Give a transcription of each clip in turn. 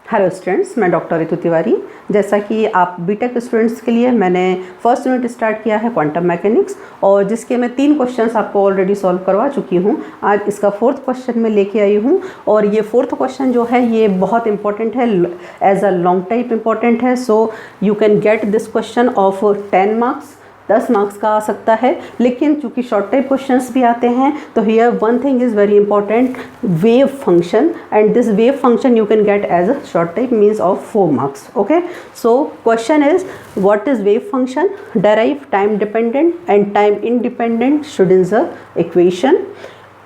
Hello students, मैं doctor Ritu Tiwari. जैसा कि आप बीटेक स्टूडेंट्स के लिए मैंने फर्स्ट यूनिट स्टार्ट किया है क्वांटम मैकेनिक्स, और जिसके मैं 3 क्वेश्चंस आपको ऑलरेडी सॉल्व करवा चुकी हूँ। आज इसका 4th क्वेश्चन मैं लेके आई हूँ, और ये 4th क्वेश्चन जो है ये बहुत इंपॉर्टेंट है, as a long type important है। So you can get this question of 10 marks, 10 marks का आ सकता है। लेकिन चूंकि शॉर्ट टाइप क्वेश्चंस भी आते हैं, तो here one thing is very important, wave function, and this wave function you can get as a short type means of 4 marks. Okay, so question is what is wave function, derive time dependent and time independent Schrodinger equation.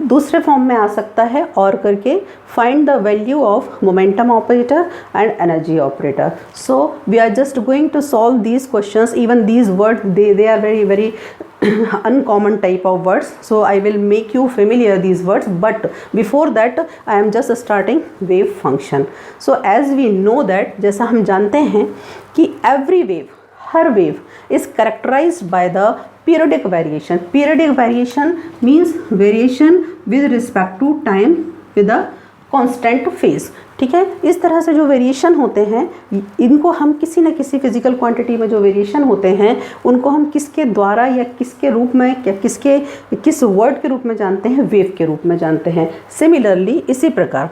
दूसरे form में आ सकता है और करके find the value of momentum operator and energy operator. So we are just going to solve these questions, even these word they are very very uncommon type of words, so I will make you familiar these words, but before that I am just starting wave function. So as we know that, जैसा हम जानते हैं कि every wave, her wave is characterized by the periodic variation. Periodic variation means variation with respect to time with a constant phase. ठीक है, इस तरह से जो वेरिएशन होते हैं, इनको हम किसी न किसी फिजिकल क्वांटिटी में जो वेरिएशन होते हैं, उनको हम किसके द्वारा या किसके रूप में या किस वर्ड के रूप में जानते हैं, वेव के रूप में जानते हैं। सिमिलरली इसी प्रकार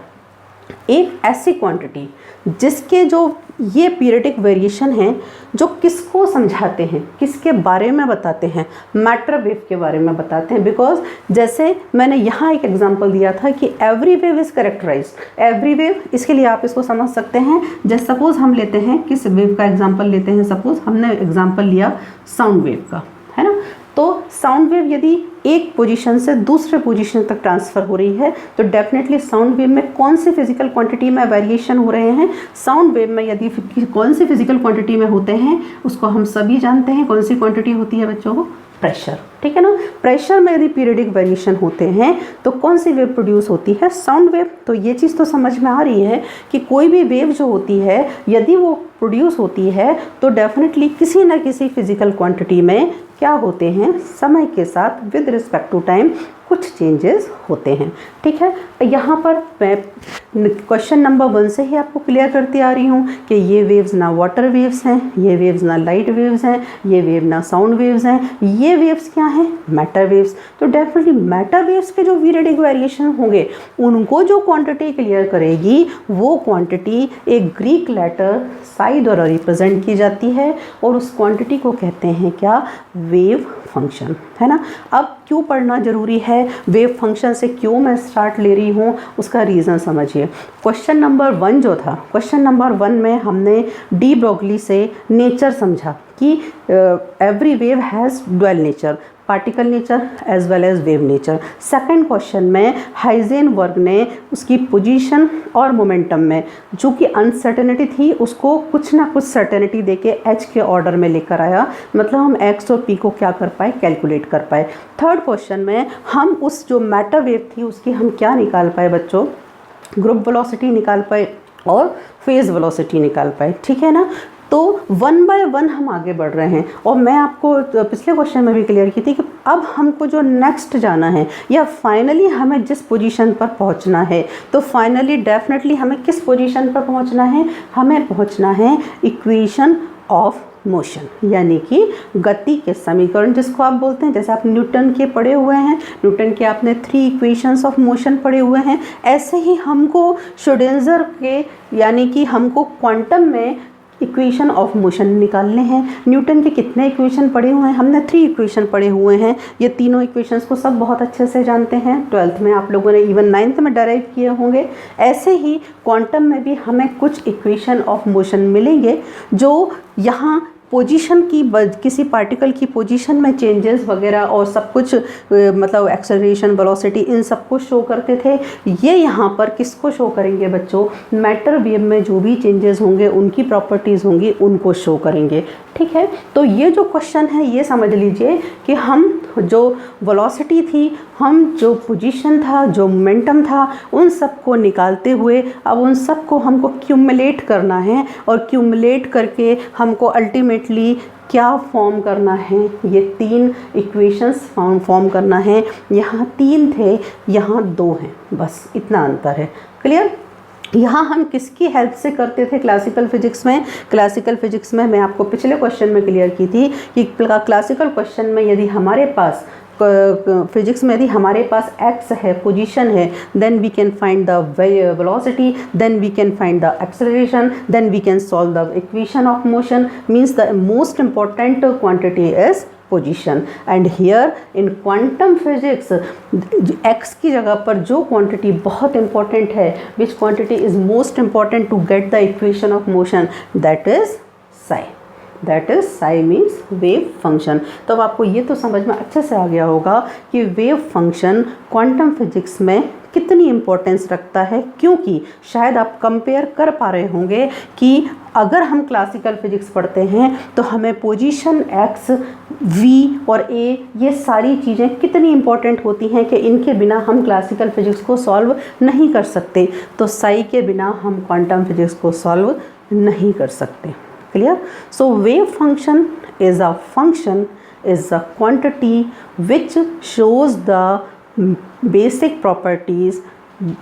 एक ऐसी क्वांटिटी जिसके जो ये पीरियडिक वेरिएशन हैं, जो किसको समझाते हैं, किसके बारे में बताते हैं, मैटर वेव के बारे में बताते हैं। बिकॉज जैसे मैंने यहाँ एक एग्जांपल दिया था कि every wave is characterized, every wave, इसके लिए आप इसको समझ सकते हैं। जैसे सपोज हम लेते हैं, किस वेव का एग्जांपल लेते हैं, सपोज हमने एग्जांपल लिया साउंड वेव का, है ना। तो साउंड वेव यदि एक पोजीशन से दूसरे पोजीशन तक ट्रांसफ़र हो रही है, तो डेफिनेटली साउंड वेव में कौन सी फिजिकल क्वांटिटी में वेरिएशन हो रहे हैं। साउंड वेव में यदि कौन सी फिजिकल क्वांटिटी में होते हैं, उसको हम सभी जानते हैं। कौन सी क्वांटिटी होती है बच्चों को? प्रेशर, ठीक है ना। प्रेशर में यदि पीरियडिक वेरिएशन होते हैं, तो कौन सी वेव प्रोड्यूस होती है? Sound wave. तो ये चीज़ तो समझ में आ रही है कि कोई भी वेव जो होती है, यदि वो प्रोड्यूस होती है, तो डेफिनेटली किसी न किसी फिजिकल क्वांटिटी में क्या होते हैं, समय के साथ विद रिस्पेक्ट टू टाइम कुछ चेंजेस होते हैं। ठीक है, यहाँ पर मैं क्वेश्चन नंबर 1 से ही आपको क्लियर करती आ रही हूँ कि ये वेव्स ना वाटर वेव्स हैं, ये वेव्स ना लाइट वेव्स हैं, ये वेव ना साउंड वेव्स हैं, ये वेव्स क्या हैं? Matter waves. तो डेफिनेटली मैटर वेव्स के जो पीरियडिक वेरिएशन होंगे, उनको जो क्वांटिटी क्लियर करेगी, वो क्वांटिटी एक ग्रीक लेटर साई द्वारा रिप्रेजेंट की जाती है, और उस क्वांटिटी को कहते हैं क्या? वेव फंक्शन, है ना। अब क्यों पढ़ना जरूरी है, वेव फंक्शन से क्यों मैं स्टार्ट ले रही हूँ, उसका रीज़न समझिए। क्वेश्चन नंबर 1 जो था, क्वेश्चन नंबर 1 में हमने डी ब्रोगली से नेचर समझा कि every wave has dual nature, particle nature as well as wave nature. Second question में हाइजेनबर्ग ने उसकी पोजीशन और मोमेंटम में जो कि अनसर्टेनिटी थी, उसको कुछ ना कुछ सर्टेनिटी देके एच के ऑर्डर में लेकर आया, मतलब हम एक्स और पी को क्या कर पाए, कैलकुलेट कर पाए। थर्ड क्वेश्चन में हम उस जो मैटर वेव थी उसकी हम क्या निकाल पाए बच्चों, ग्रुप वेलोसिटी निकाल पाए और फेज वेलोसिटी निकाल पाए। ठीक है ना। तो 1 बाय 1 हम आगे बढ़ रहे हैं, और मैं आपको पिछले क्वेश्चन में भी क्लियर की थी कि अब हमको जो नेक्स्ट जाना है, या फाइनली हमें जिस पोजीशन पर पहुंचना है, तो फाइनली डेफिनेटली हमें किस पोजीशन पर पहुंचना है? हमें पहुंचना है इक्वेशन ऑफ मोशन, यानी कि गति के समीकरण जिसको आप बोलते हैं। जैसे आप न्यूटन के पढ़े हुए हैं, न्यूटन के आपने 3 इक्वेशंस ऑफ मोशन पढ़े हुए हैं, ऐसे ही हमको श्रोडिंगर के, यानी कि हमको क्वांटम में इक्वेशन ऑफ मोशन निकालने हैं। न्यूटन के कितने इक्वेशन पढ़े हुए हैं? हमने 3 इक्वेशन पढ़े हुए हैं। ये तीनों इक्वेशंस को सब बहुत अच्छे से जानते हैं, 12th में आप लोगों ने, इवन 9th में डेराइव किए होंगे। ऐसे ही क्वांटम में भी हमें कुछ इक्वेशन ऑफ मोशन मिलेंगे, जो यहाँ पोजीशन की, किसी पार्टिकल की पोजीशन में चेंजेस वगैरह और सब कुछ, मतलब एक्सेलरेशन, वेलोसिटी, इन सब को शो करते थे। ये यहाँ पर किसको शो करेंगे बच्चों? मैटर वेव में जो भी चेंजेस होंगे, उनकी प्रॉपर्टीज़ होंगी, उनको शो करेंगे। ठीक है, तो ये जो क्वेश्चन है ये समझ लीजिए कि हम जो वेलोसिटी थी, हम जो पोजीशन था, जो मोमेंटम था, उन सब को निकालते हुए अब उन सब को हमको क्यूमुलेट करना है, और क्यूमुलेट करके हमको अल्टीमेटली क्या फॉर्म करना है? ये 3 इक्वेशंस फॉर्म करना है। यहाँ 3 थे, यहाँ 2 हैं, बस इतना अंतर है। क्लियर? यहाँ हम किसकी हेल्प से करते थे क्लासिकल फिजिक्स में? क्लासिकल फिजिक्स में मैं आपको पिछले क्वेश्चन में क्लियर की थी कि क्लासिकल क्वेश्चन में यदि हमारे पास फिजिक्स में यदि हमारे पास x है, पोजीशन है, then we can find the velocity, then we can find the acceleration, then we can solve the equation of motion, means the most important quantity is position. And here in quantum physics x की जगह पर जो quantity बहुत important है, which quantity is most important to get the equation of motion, that is psi. That is psi means wave function. तो अब आपको ये तो समझ में अच्छे से आ गया होगा कि वेव फंक्शन क्वांटम फिजिक्स में कितनी इम्पोर्टेंस रखता है, क्योंकि शायद आप कंपेयर कर पा रहे होंगे कि अगर हम क्लासिकल फिजिक्स पढ़ते हैं तो हमें पोजीशन x, v और a ये सारी चीज़ें कितनी इम्पोर्टेंट होती हैं कि इनके बिना हम क्लासिकल फिजिक्स को सॉल्व नहीं कर सकते। तो साई के बिना हम क्वांटम फिजिक्स को सॉल्व नहीं कर सकते। Clear? So wave function is a quantity which shows the basic properties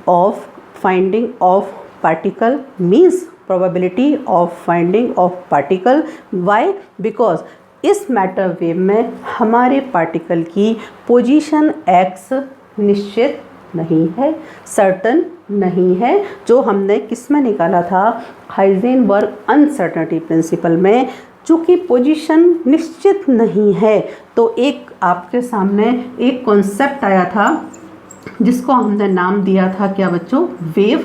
of finding of particle, means probability of finding of particle. Why? Because इस मैटर वेव में हमारे पार्टिकल की पोजीशन x निश्चित नहीं है, सर्टन नहीं है, जो हमने किस में निकाला था? हाइजेनबर्ग अनसर्टेनिटी प्रिंसिपल में। चूँकि पोजीशन निश्चित नहीं है तो एक आपके सामने एक कॉन्सेप्ट आया था जिसको हमने नाम दिया था क्या बच्चों? Wave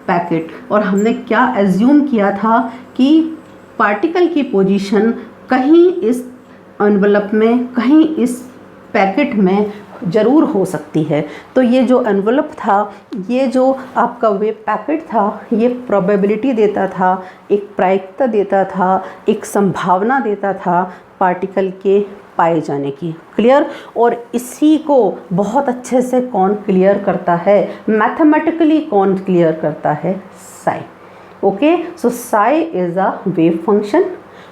packet. और हमने क्या एज्यूम किया था कि पार्टिकल की पोजीशन कहीं इस एनवलप में, कहीं इस पैकेट में ज़रूर हो सकती है। तो ये जो एनवलप था, ये जो आपका वेव पैकेट था, ये प्रोबेबिलिटी देता था, एक प्रायिकता देता था, एक संभावना देता था पार्टिकल के पाए जाने की। क्लियर? और इसी को बहुत अच्छे से कौन क्लियर करता है? मैथमेटिकली कौन क्लियर करता है? Psi. Okay, so psi is a wave function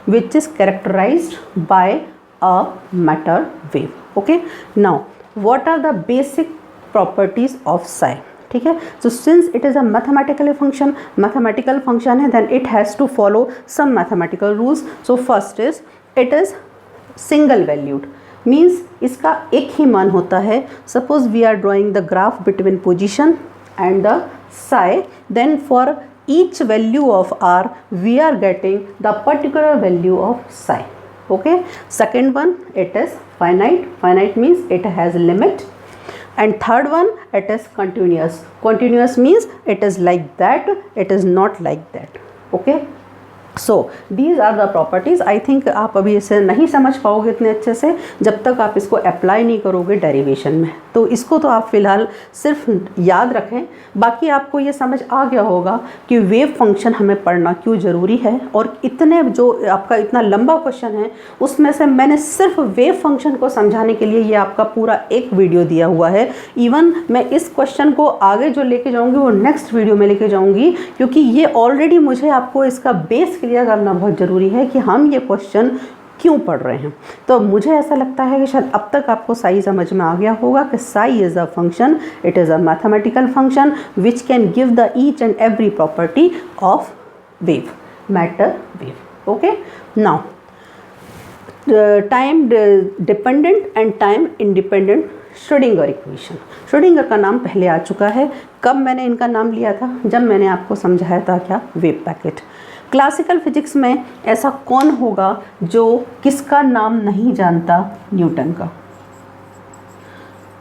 which is characterized by a matter wave. Okay, now what are the basic properties of psi? ठीक है, so since it is a mathematical function है, then it has to follow some mathematical rules. So first is it is single valued, means इसका एक ही मान होता है। Suppose we are drawing the graph between position and the psi, then for each value of r we are getting the particular value of psi. Okay, second one, it is finite means it has limit, and third one, it is continuous means it is like that, it is not like that. Okay, so these are the properties. I think आप अभी इसे नहीं समझ पाओगे इतने अच्छे से जब तक आप इसको अप्लाई नहीं करोगे डेरिवेशन में। तो इसको तो आप फ़िलहाल सिर्फ याद रखें, बाकी आपको ये समझ आ गया होगा कि वेव फंक्शन हमें पढ़ना क्यों ज़रूरी है। और इतने जो आपका इतना लंबा क्वेश्चन है उसमें से मैंने सिर्फ वेव फंक्शन को समझाने के लिए ये आपका पूरा एक वीडियो दिया हुआ है। इवन मैं इस क्वेश्चन को आगे जो लेके जाऊँगी वो नेक्स्ट वीडियो में लेके जाऊँगी, क्योंकि ये ऑलरेडी मुझे आपको इसका बेस क्लियर करना बहुत ज़रूरी है कि हम ये क्वेश्चन क्यों पढ़ रहे हैं। तो मुझे ऐसा लगता है कि शायद अब तक आपको साई समझ में आ गया होगा कि Sai is a function, it is a mathematical function which can give the each and every property of wave, matter wave. Okay, now time dependent and time independent Schrodinger equation. Schrodinger का नाम पहले आ चुका है। कब मैंने इनका नाम लिया था? जब मैंने आपको समझाया था क्या? Wave packet. क्लासिकल फिजिक्स में ऐसा कौन होगा जो किसका नाम नहीं जानता? न्यूटन का।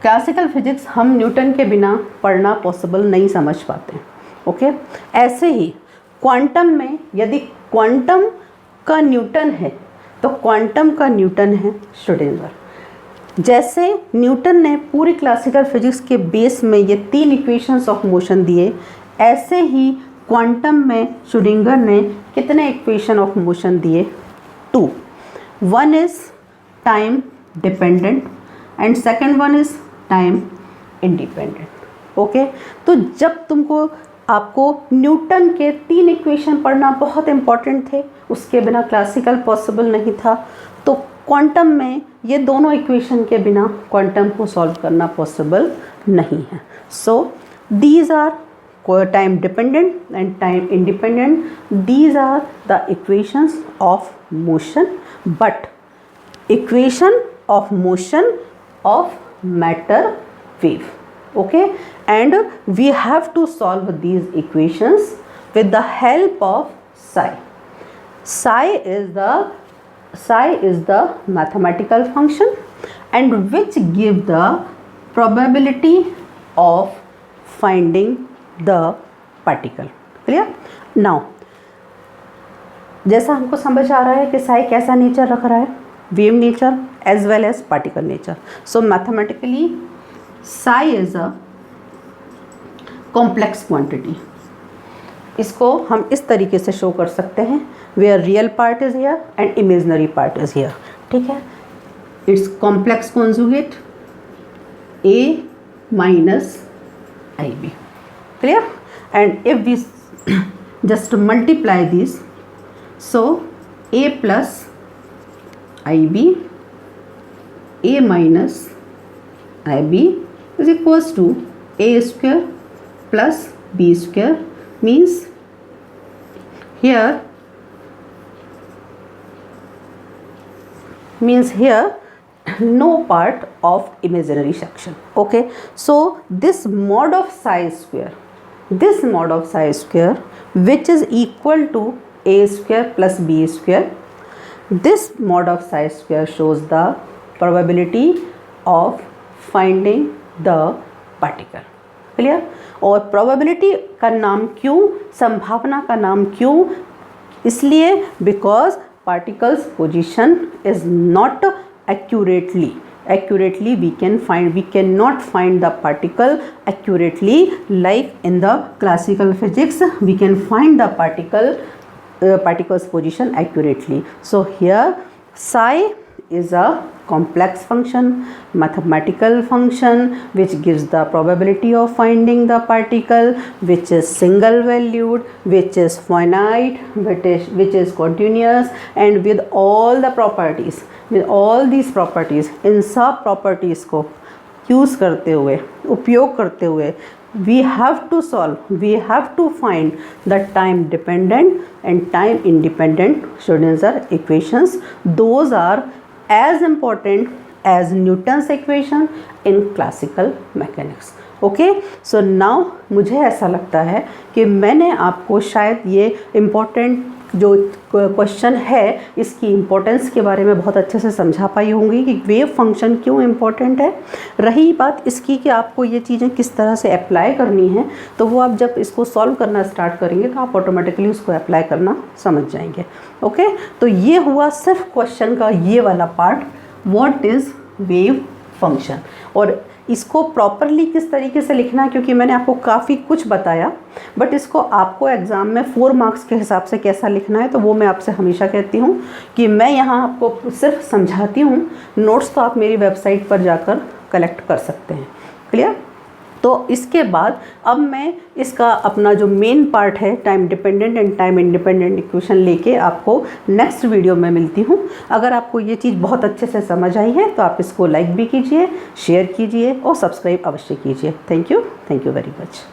क्लासिकल फिजिक्स हम न्यूटन के बिना पढ़ना पॉसिबल नहीं समझ पाते। ओके, ऐसे ही क्वांटम में यदि क्वांटम का न्यूटन है तो क्वांटम का न्यूटन है श्रोडिंगर। जैसे न्यूटन ने पूरी क्लासिकल फिजिक्स के बेस में ये 3 इक्वेशंस ऑफ मोशन दिए, ऐसे ही क्वांटम में श्रोडिंगर ने कितने इक्वेशन ऑफ मोशन दिए? 2। One is time dependent and second one is time independent. Okay, तो जब तुमको आपको न्यूटन के 3 इक्वेशन पढ़ना बहुत इंपॉर्टेंट थे, उसके बिना क्लासिकल पॉसिबल नहीं था, तो क्वांटम में ये दोनों इक्वेशन के बिना क्वांटम को सॉल्व करना पॉसिबल नहीं है। So these are time dependent and time independent. These are the equations of motion, but equation of motion of matter wave. Okay, and we have to solve these equations with the help of psi. Psi is the mathematical function and which give the probability of finding the particle. Clear? Now जैसा हमको समझ आ रहा है कि psi कैसा nature रख रहा है, wave nature as well as particle nature. So mathematically psi is a complex quantity. इसको हम इस तरीके से शो कर सकते हैं, where real part is here and imaginary part is here. ठीक है, it's complex conjugate A minus IB. Clear? And if we just multiply this, so A plus IB, A minus IB is equals to A square plus B square, means here no part of imaginary section. Okay, so this mod of psi square which is equal to A square plus B square, this mod of psi square shows the probability of finding the particle. Clear? और probability का नाम क्यों, संभावना का नाम क्यों, इसलिए because particles position is not accurately we cannot find the particle accurately like in the classical physics we can find the particle's position accurately. So here psi is a complex function, mathematical function which gives the probability of finding the particle, which is single valued, which is finite, which is continuous, and with all the properties, with all these properties, इन सब properties को use करते हुए, उपयोग करते हुए, we have to find the time dependent and time independent Schrödinger equations. Those are as important as Newton's equation in classical mechanics. Okay, so now मुझे ऐसा लगता है कि मैंने आपको शायद ये इम्पोर्टेंट जो क्वेश्चन है इसकी इम्पोर्टेंस के बारे में बहुत अच्छे से समझा पाई होंगी कि वेव फंक्शन क्यों इम्पोर्टेंट है. रही बात इसकी कि आपको ये चीज़ें किस तरह से अप्लाई करनी है, तो वो आप जब इसको सॉल्व करना स्टार्ट करेंगे तो आप ऑटोमेटिकली उसको अप्लाई करना समझ जाएंगे. ओके, तो ये हुआ सिर्फ क्वेश्चन का ये वाला part, what is wave function. और इसको प्रॉपरली किस तरीके से लिखना है, क्योंकि मैंने आपको काफ़ी कुछ बताया, बट इसको आपको एग्ज़ाम में 4 मार्क्स के हिसाब से कैसा लिखना है तो वो मैं आपसे हमेशा कहती हूँ कि मैं यहाँ आपको सिर्फ समझाती हूँ. नोट्स तो आप मेरी वेबसाइट पर जाकर कलेक्ट कर सकते हैं. क्लियर? तो इसके बाद अब मैं इसका अपना जो मेन पार्ट है time dependent and time independent equation लेके आपको नेक्स्ट वीडियो में मिलती हूँ. अगर आपको ये चीज़ बहुत अच्छे से समझ आई है तो आप इसको लाइक भी कीजिए, शेयर कीजिए और सब्सक्राइब अवश्य कीजिए. Thank you very much.